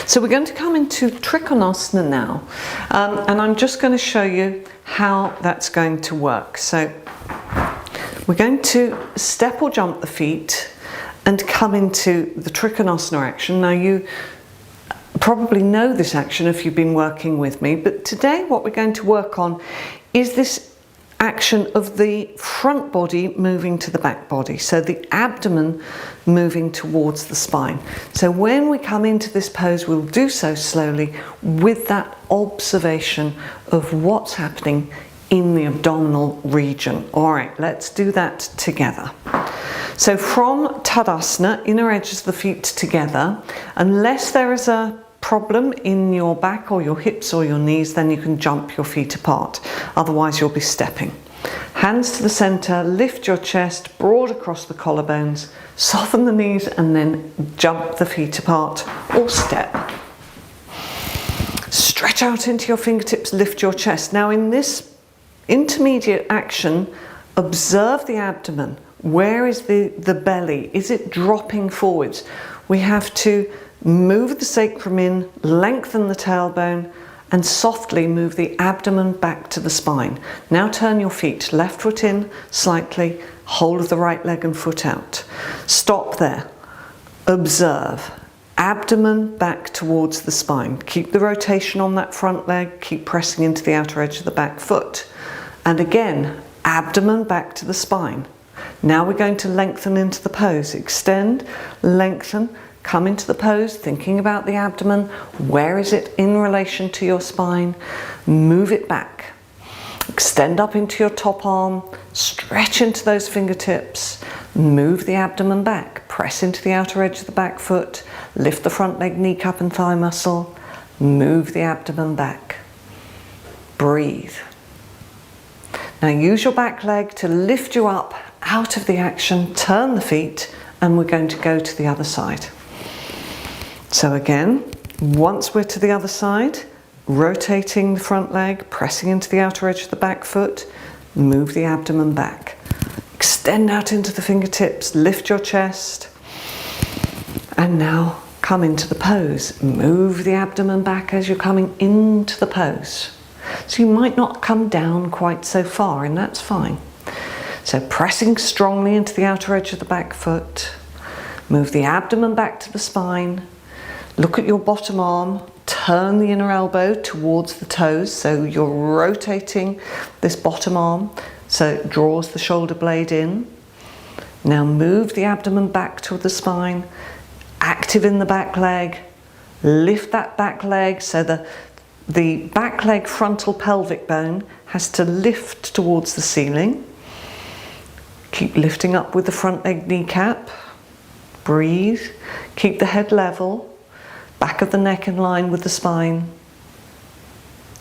So we're going to come into Trikonasana now, and I'm just going to show you how that's going to work. So we're going to step or jump the feet and come into the Trikonasana action. Now you probably know this action if you've been working with me, but today what we're going to work on is this action of the front body moving to the back body, so the abdomen moving towards the spine. So when we come into this pose, we'll do so slowly with that observation of what's happening in the abdominal region. All right, let's do that together. So from Tadasana, inner edges of the feet together, unless there is a problem in your back or your hips or your knees, then you can jump your feet apart. Otherwise you'll be stepping. Hands to the center, lift your chest broad across the collarbones, soften the knees and then jump the feet apart or step. Stretch out into your fingertips, lift your chest. Now in this intermediate action, observe the abdomen. Where is the belly? Is it dropping forwards? We have to move the sacrum in, lengthen the tailbone, and softly move the abdomen back to the spine. Now turn your feet, left foot in slightly, whole of the right leg and foot out. Stop there. Observe. Abdomen back towards the spine. Keep the rotation on that front leg, keep pressing into the outer edge of the back foot. And again, abdomen back to the spine. Now we're going to lengthen into the pose. Extend, lengthen, come into the pose, thinking about the abdomen. Where is it in relation to your spine? Move it back. Extend up into your top arm, stretch into those fingertips, move the abdomen back, press into the outer edge of the back foot, lift the front leg, kneecap and thigh muscle, move the abdomen back. Breathe. Now use your back leg to lift you up out of the action, turn the feet, and we're going to go to the other side. So again, once we're to the other side, rotating the front leg, pressing into the outer edge of the back foot, move the abdomen back. Extend out into the fingertips, lift your chest, and now come into the pose. Move the abdomen back as you're coming into the pose. So you might not come down quite so far, and that's fine. So pressing strongly into the outer edge of the back foot, move the abdomen back to the spine, look at your bottom arm, turn the inner elbow towards the toes, so you're rotating this bottom arm so it draws the shoulder blade in. Now move the abdomen back to the spine, active in the back leg, lift that back leg so the back leg frontal pelvic bone has to lift towards the ceiling. Keep lifting up with the front leg kneecap. Breathe. Keep the head level. Back of the neck in line with the spine.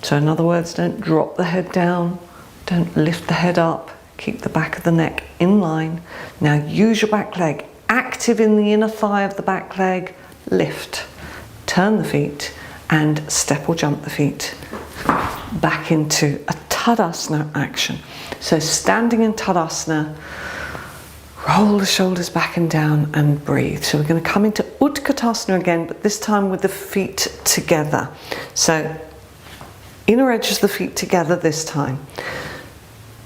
So in other words, don't drop the head down. Don't lift the head up. Keep the back of the neck in line. Now use your back leg. Active in the inner thigh of the back leg. Lift. Turn the feet and step or jump the feet back into a Tadasana action. So standing in Tadasana, roll the shoulders back and down and breathe. So we're going to come into Utkatasana again, but this time with the feet together. So inner edges of the feet together this time.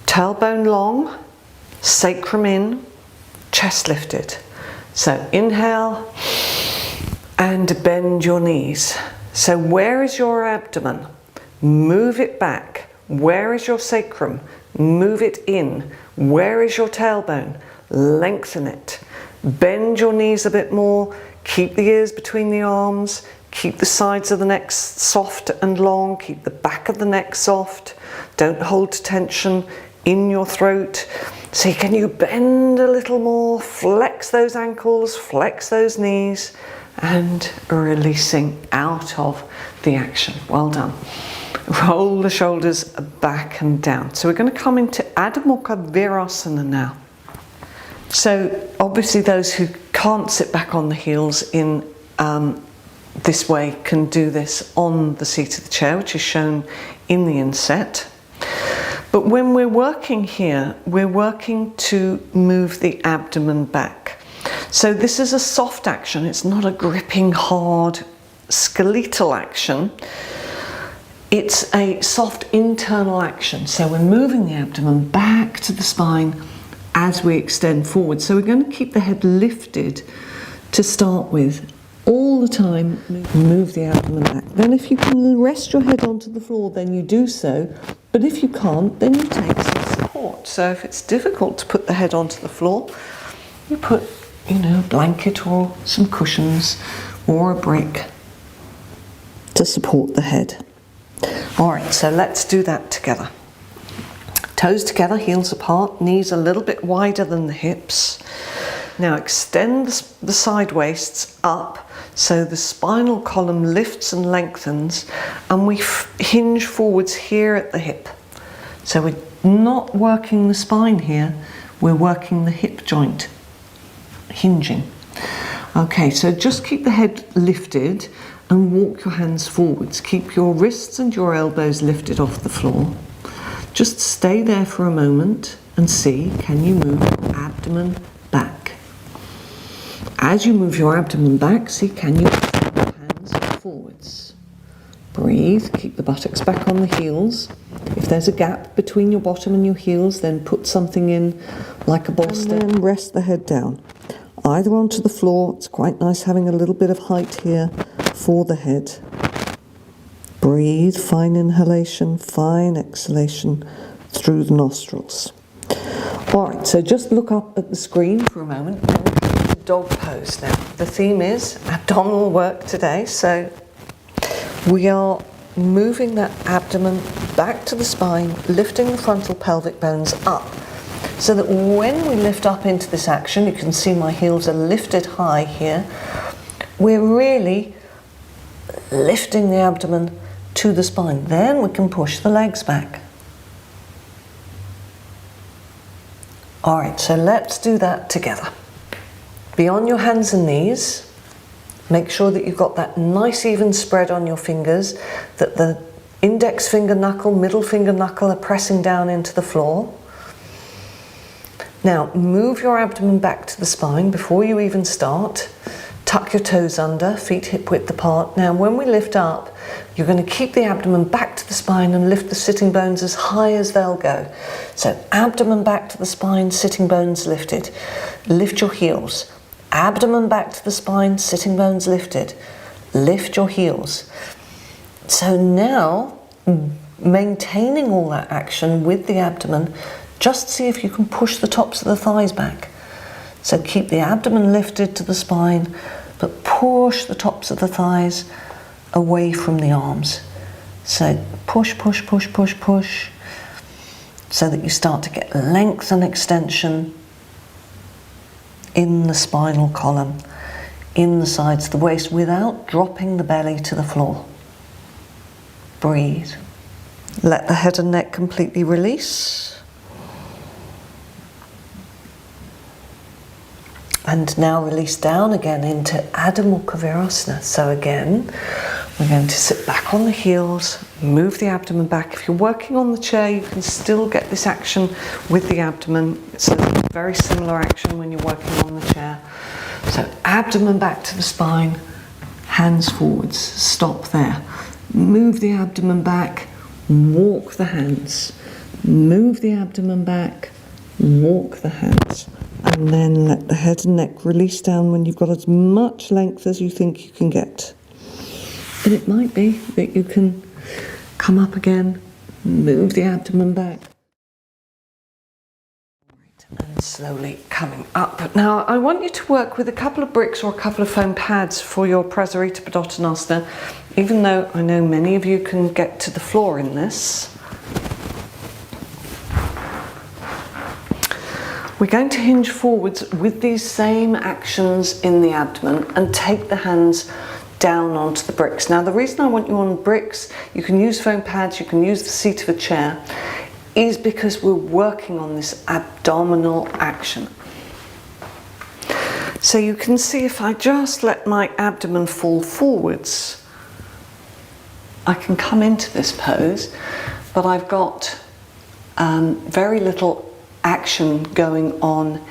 Tailbone long, sacrum in, chest lifted. So inhale and bend your knees. So where is your abdomen? Move it back. Where is your sacrum? Move it in. Where is your tailbone? Lengthen it. Bend your knees a bit more. Keep the ears between the arms. Keep the sides of the neck soft and long. Keep the back of the neck soft. Don't hold tension in your throat. So can you bend a little more? Flex those ankles, flex those knees, and releasing out of the action. Well done. Roll the shoulders back and down. So we're going to come into Adho Mukha Virasana now. So obviously those who can't sit back on the heels in this way can do this on the seat of the chair, which is shown in the inset. But when we're working here, we're working to move the abdomen back. So this is a soft action. It's not a gripping hard skeletal action, it's a soft internal action. So we're moving the abdomen back to the spine as we extend forward. So we're going to keep the head lifted to start with. All the time, move the abdomen back. Then if you can rest your head onto the floor, then you do so. But if you can't, then you take some support. So if it's difficult to put the head onto the floor, you put, a blanket or some cushions or a brick to support the head. All right, so let's do that together. Toes together, heels apart, knees a little bit wider than the hips. Now extend the side waists up so the spinal column lifts and lengthens, and we hinge forwards here at the hip. So we're not working the spine here, we're working the hip joint, hinging. Okay, so just keep the head lifted and walk your hands forwards. Keep your wrists and your elbows lifted off the floor. Just stay there for a moment and see, can you move your abdomen back? As you move your abdomen back, see, can you extend your hands forwards? Breathe, keep the buttocks back on the heels. If there's a gap between your bottom and your heels, then put something in like a bolster. And then rest the head down, either onto the floor. It's quite nice having a little bit of height here for the head. Breathe, fine inhalation, fine exhalation through the nostrils. All right, so just look up at the screen for a moment. Dog pose now. The theme is abdominal work today, so we are moving that abdomen back to the spine, lifting the frontal pelvic bones up, so that when we lift up into this action, you can see my heels are lifted high here, we're really lifting the abdomen to the spine. Then we can push the legs back. All right, so let's do that together. Be on your hands and knees. Make sure that you've got that nice even spread on your fingers, that the index finger knuckle, middle finger knuckle are pressing down into the floor. Now move your abdomen back to the spine before you even start. Tuck your toes under, feet hip width apart. Now when we lift up, you're going to keep the abdomen back to the spine and lift the sitting bones as high as they'll go. So abdomen back to the spine, sitting bones lifted. Lift your heels. Abdomen back to the spine, sitting bones lifted. Lift your heels. So now, maintaining all that action with the abdomen, just see if you can push the tops of the thighs back. So keep the abdomen lifted to the spine, but push the tops of the thighs away from the arms. So push, push, push, push, push, so that you start to get length and extension in the spinal column, in the sides of the waist, without dropping the belly to the floor. Breathe. Let the head and neck completely release. And now release down again into Adho Mukha Virasana. So again, we're going to sit back on the heels, move the abdomen back. If you're working on the chair, you can still get this action with the abdomen. It's a very similar action when you're working on the chair. So abdomen back to the spine, hands forwards, stop there. Move the abdomen back, walk the hands. Move the abdomen back, walk the hands. And then let the head and neck release down when you've got as much length as you think you can get. And it might be that you can come up again, move the abdomen back. And slowly coming up. Now I want you to work with a couple of bricks or a couple of foam pads for your Prasarita Padottanasana, even though I know many of you can get to the floor in this. We're going to hinge forwards with these same actions in the abdomen and take the hands down onto the bricks. Now the reason I want you on bricks, you can use foam pads, you can use the seat of a chair, is because we're working on this abdominal action. So you can see if I just let my abdomen fall forwards, I can come into this pose, but I've got very little action going on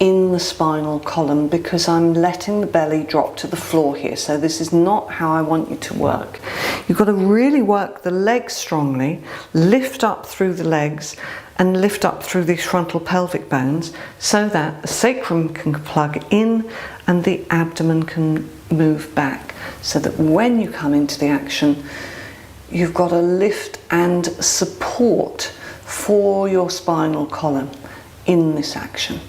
in the spinal column because I'm letting the belly drop to the floor here. So this is not how I want you to work. You've got to really work the legs strongly, lift up through the legs and lift up through these frontal pelvic bones so that the sacrum can plug in and the abdomen can move back, so that when you come into the action, you've got a lift and support for your spinal column in this action.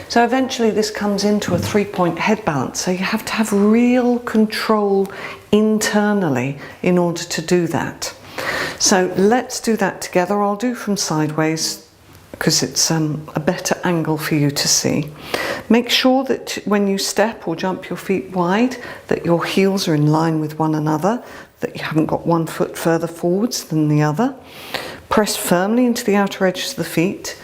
So eventually this comes into a 3-point head balance. So you have to have real control internally in order to do that. So let's do that together. I'll do from sideways because it's a better angle for you to see. Make sure that when you step or jump your feet wide, that your heels are in line with one another, that you haven't got one foot further forwards than the other. Press firmly into the outer edges of the feet,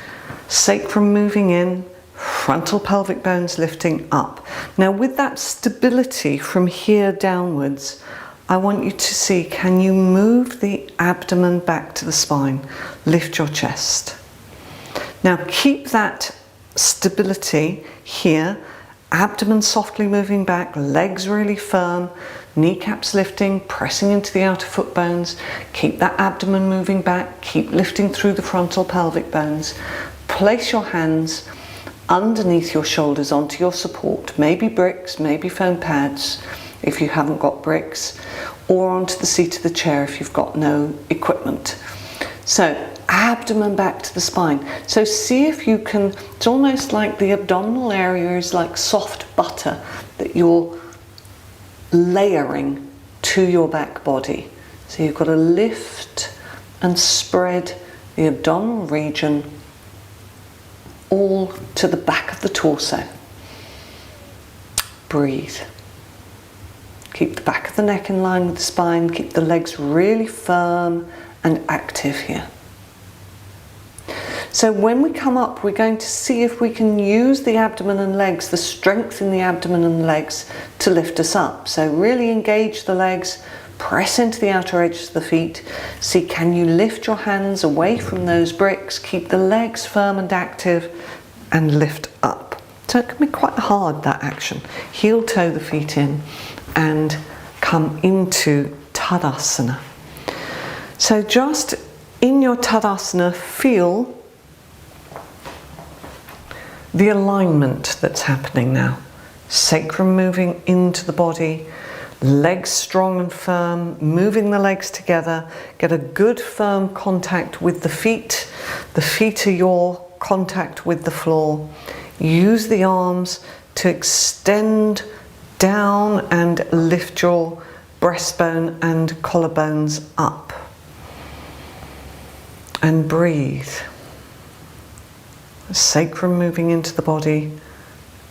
sacrum moving in, frontal pelvic bones lifting up. Now with that stability from here downwards, I want you to see, can you move the abdomen back to the spine? Lift your chest. Now keep that stability here, abdomen softly moving back, legs really firm, kneecaps lifting, pressing into the outer foot bones. Keep that abdomen moving back, keep lifting through the frontal pelvic bones. Place your hands underneath your shoulders onto your support, maybe bricks, maybe foam pads if you haven't got bricks, or onto the seat of the chair if you've got no equipment. So abdomen back to the spine. So see if you can, it's almost like the abdominal area is like soft butter that you're layering to your back body. So you've got to lift and spread the abdominal region all to the back of the torso. Breathe. Keep the back of the neck in line with the spine. Keep the legs really firm and active here. So when we come up, we're going to see if we can use the abdomen and legs, the strength in the abdomen and legs to lift us up. So really engage the legs, press into the outer edges of the feet. See, can you lift your hands away from those bricks, keep the legs firm and active, and lift up. So it can be quite hard, that action. Heel toe the feet in and come into Tadasana. So just in your Tadasana, feel the alignment that's happening now. Sacrum moving into the body, legs strong and firm, moving the legs together. Get a good firm contact with the feet. The feet are your contact with the floor. Use the arms to extend down and lift your breastbone and collarbones up. And breathe. Sacrum moving into the body,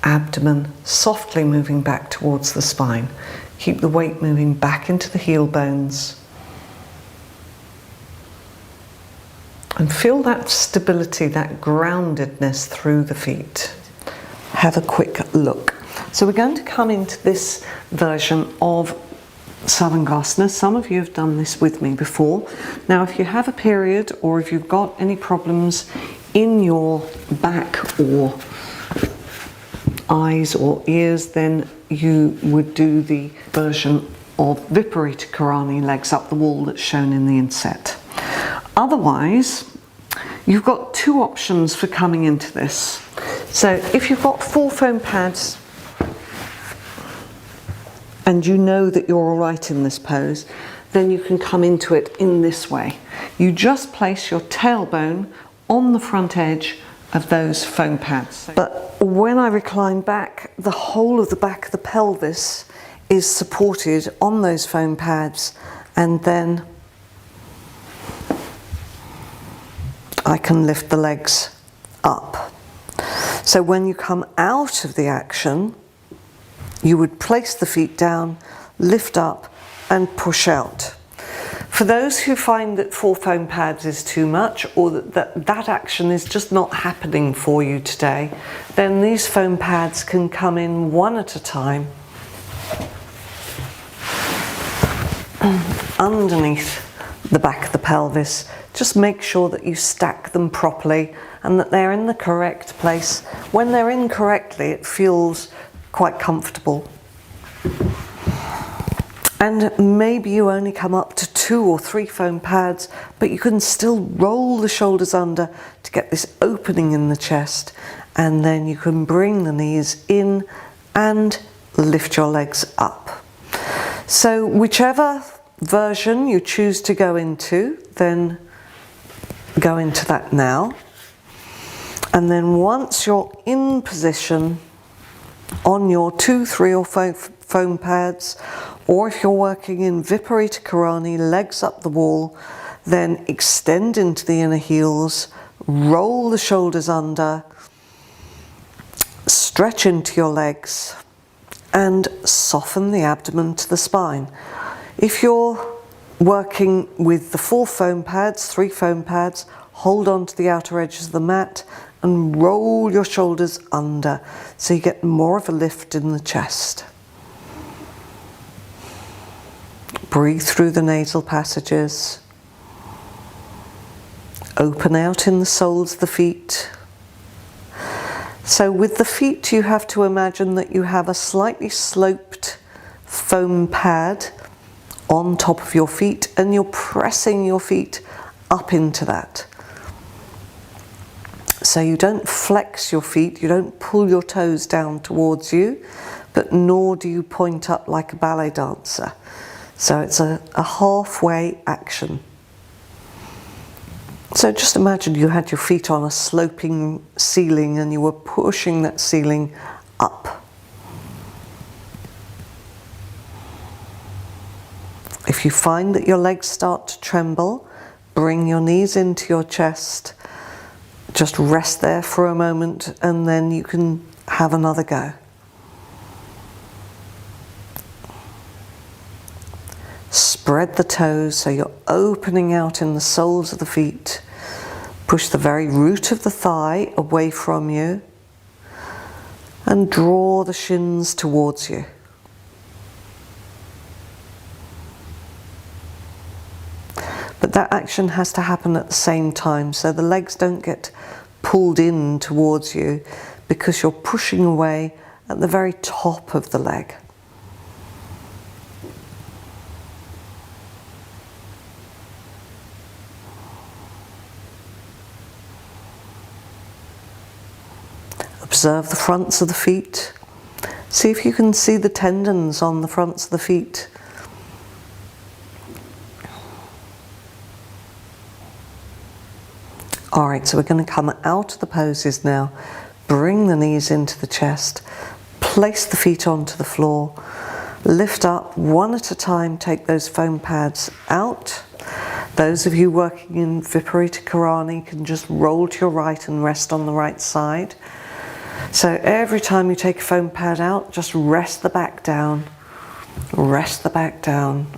abdomen softly moving back towards the spine. Keep the weight moving back into the heel bones. And feel that stability, that groundedness through the feet. Have a quick look. So we're going to come into this version of Sarvangasana. Some of you have done this with me before. Now if you have a period or if you've got any problems in your back or eyes or ears, then you would do the version of Viparita Karani, legs up the wall, that's shown in the inset. Otherwise, you've got two options for coming into this. So if you've got 4 foam pads and you know that you're all right in this pose, then you can come into it in this way. You just place your tailbone on the front edge of those foam pads. But when I recline back, the whole of the back of the pelvis is supported on those foam pads, and then I can lift the legs up. So when you come out of the action, you would place the feet down, lift up and push out. For those who find that 4 foam pads is too much, or that action is just not happening for you today, then these foam pads can come in one at a time underneath the back of the pelvis. Just make sure that you stack them properly and that they're in the correct place. When they're in correctly, it feels quite comfortable. And maybe you only come up to 2 or 3 foam pads, but you can still roll the shoulders under to get this opening in the chest. And then you can bring the knees in and lift your legs up. So whichever version you choose to go into, then go into that now. And then once you're in position on your 2, 3 or 5 foam pads, or if you're working in Viparita Karani, legs up the wall, then extend into the inner heels, roll the shoulders under, stretch into your legs, and soften the abdomen to the spine. If you're working with the 4 foam pads, 3 foam pads, hold on to the outer edges of the mat and roll your shoulders under so you get more of a lift in the chest. Breathe through the nasal passages. Open out in the soles of the feet. So with the feet, you have to imagine that you have a slightly sloped foam pad on top of your feet and you're pressing your feet up into that. So you don't flex your feet, you don't pull your toes down towards you, but nor do you point up like a ballet dancer. So it's a halfway action. So just imagine you had your feet on a sloping ceiling and you were pushing that ceiling up. If you find that your legs start to tremble, bring your knees into your chest. Just rest there for a moment and then you can have another go. Spread the toes so you're opening out in the soles of the feet. Push the very root of the thigh away from you and draw the shins towards you. But that action has to happen at the same time so the legs don't get pulled in towards you because you're pushing away at the very top of the leg. Observe the fronts of the feet. See if you can see the tendons on the fronts of the feet. Alright, so we're going to come out of the poses now. Bring the knees into the chest. Place the feet onto the floor. Lift up one at a time. Take those foam pads out. Those of you working in Viparita Karani can just roll to your right and rest on the right side. So every time you take a foam pad out, just rest the back down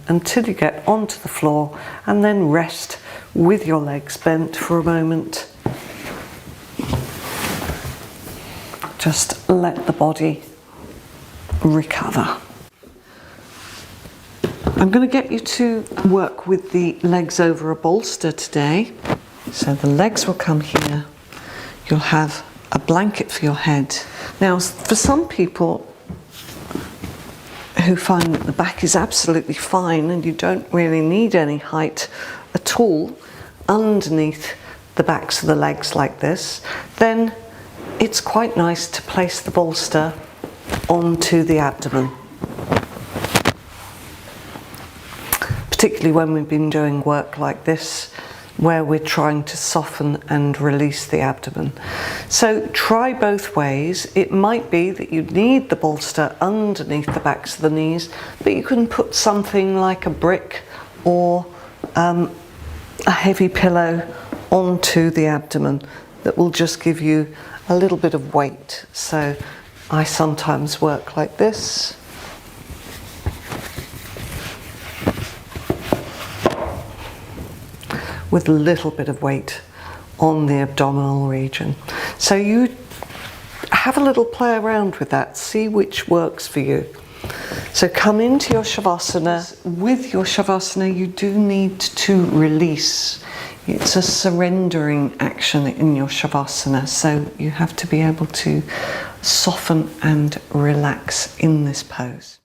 until you get onto the floor and then rest with your legs bent for a moment. Just let the body recover. I'm going to get you to work with the legs over a bolster today. So the legs will come here. You'll have a blanket for your head. Now, for some people who find that the back is absolutely fine and you don't really need any height at all underneath the backs of the legs like this, then it's quite nice to place the bolster onto the abdomen. Particularly when we've been doing work like this, where we're trying to soften and release the abdomen. So try both ways. It might be that you need the bolster underneath the backs of the knees, but you can put something like a brick or a heavy pillow onto the abdomen that will just give you a little bit of weight. So I sometimes work like this. With a little bit of weight on the abdominal region. So you have a little play around with that, see which works for you. So come into your Shavasana. With your Shavasana, you do need to release. It's a surrendering action in your Shavasana, so you have to be able to soften and relax in this pose.